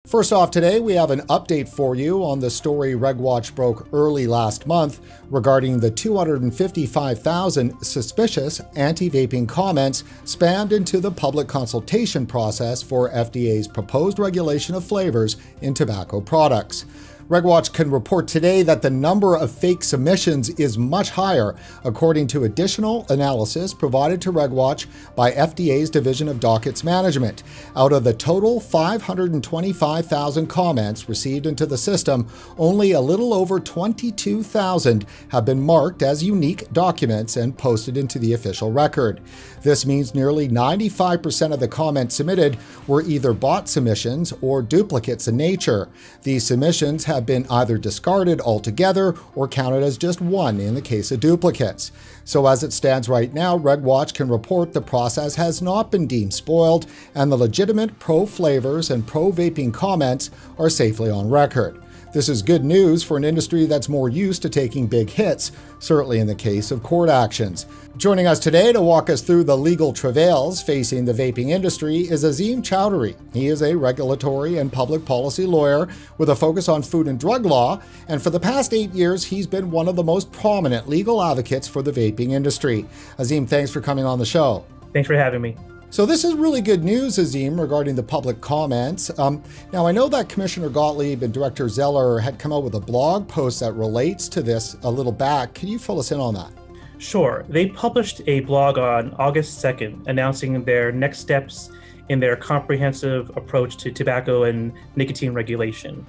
First off today, we have an update for you on the story RegWatch broke early last month regarding the 255,000 suspicious anti-vaping comments spammed into the public consultation process for FDA's proposed regulation of flavors in tobacco products. RegWatch can report today that the number of fake submissions is much higher, according to additional analysis provided to RegWatch by FDA's Division of Dockets Management. Out of the total 525,000 comments received into the system, only a little over 22,000 have been marked as unique documents and posted into the official record. This means nearly 95% of the comments submitted were either bot submissions or duplicates in nature. These submissions have been either discarded altogether or counted as just one in the case of duplicates. So as it stands right now, RegWatch can report the process has not been deemed spoiled and the legitimate pro-flavors and pro-vaping comments are safely on record. This is good news for an industry that's more used to taking big hits, certainly in the case of court actions. Joining us today to walk us through the legal travails facing the vaping industry is Azim Chowdhury. He is a regulatory and public policy lawyer with a focus on food and drug law, and for the past 8 years, he's been one of the most prominent legal advocates for the vaping industry. Azim, thanks for coming on the show. Thanks for having me. So this is really good news, Azim, regarding the public comments. Now, I know that Commissioner Gottlieb and Director Zeller had come out with a blog post that relates to this a little back. Can you fill us in on that? Sure. They published a blog on August 2nd announcing their next steps in their comprehensive approach to tobacco and nicotine regulation.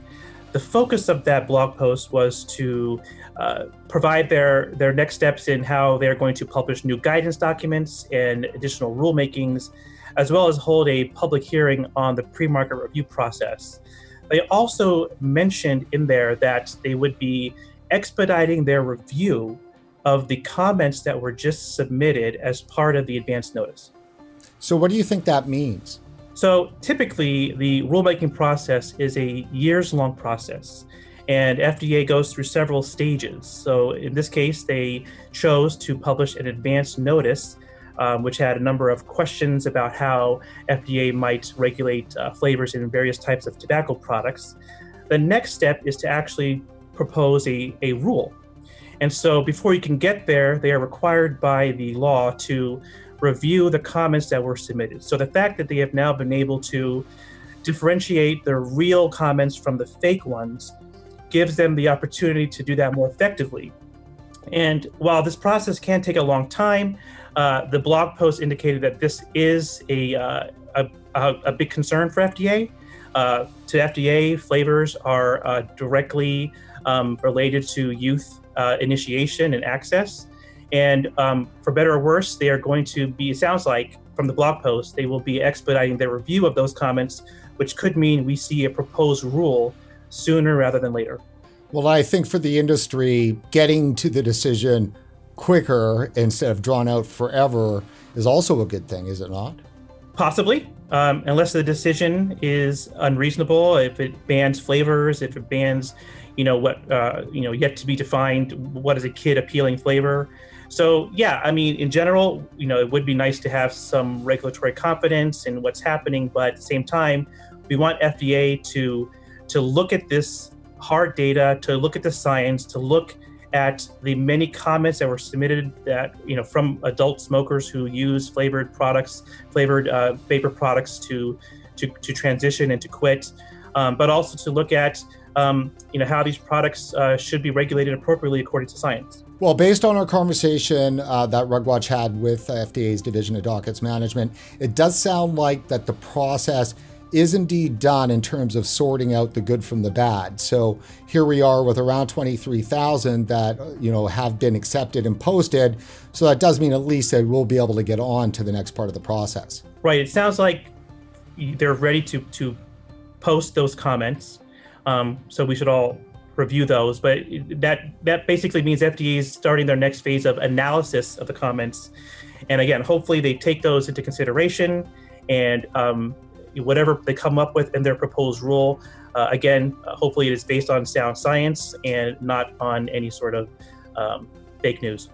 The focus of that blog post was to provide their next steps in how they're going to publish new guidance documents and additional rulemakings, as well as hold a public hearing on the pre-market review process. They also mentioned in there that they would be expediting their review of the comments that were just submitted as part of the advance notice. So what do you think that means? So typically, the rulemaking process is a years-long process, and FDA goes through several stages. So in this case, they chose to publish an advance notice, which had a number of questions about how FDA might regulate flavors in various types of tobacco products. The next step is to actually propose a rule. And so before you can get there, they are required by the law to review the comments that were submitted. So the fact that they have now been able to differentiate the real comments from the fake ones gives them the opportunity to do that more effectively. And while this process can take a long time, the blog post indicated that this is a big concern for FDA. To FDA, flavors are directly related to youth initiation and access. And for better or worse, they are going to be, it sounds like from the blog post, they will be expediting their review of those comments, which could mean we see a proposed rule sooner rather than later. Well, I think for the industry, getting to the decision quicker instead of drawn out forever is also a good thing, is it not? Possibly, unless the decision is unreasonable, if it bans flavors, if it bans, yet to be defined, what is a kid appealing flavor. So yeah, I mean, in general, it would be nice to have some regulatory confidence in what's happening, but at the same time, we want FDA to look at this hard data, to look at the science, to look at the many comments that were submitted that, from adult smokers who use flavored vapor products to transition and to quit, but also to look at how these products should be regulated appropriately according to science. Well, based on our conversation that RegWatch had with FDA's Division of Dockets Management, it does sound like that the process is indeed done in terms of sorting out the good from the bad. So here we are with around 23,000 that, have been accepted and posted. So that does mean at least they will be able to get on to the next part of the process. Right. It sounds like they're ready to post those comments. So we should all review those, but that basically means FDA is starting their next phase of analysis of the comments. And again, hopefully they take those into consideration and whatever they come up with in their proposed rule, hopefully it is based on sound science and not on any sort of fake news.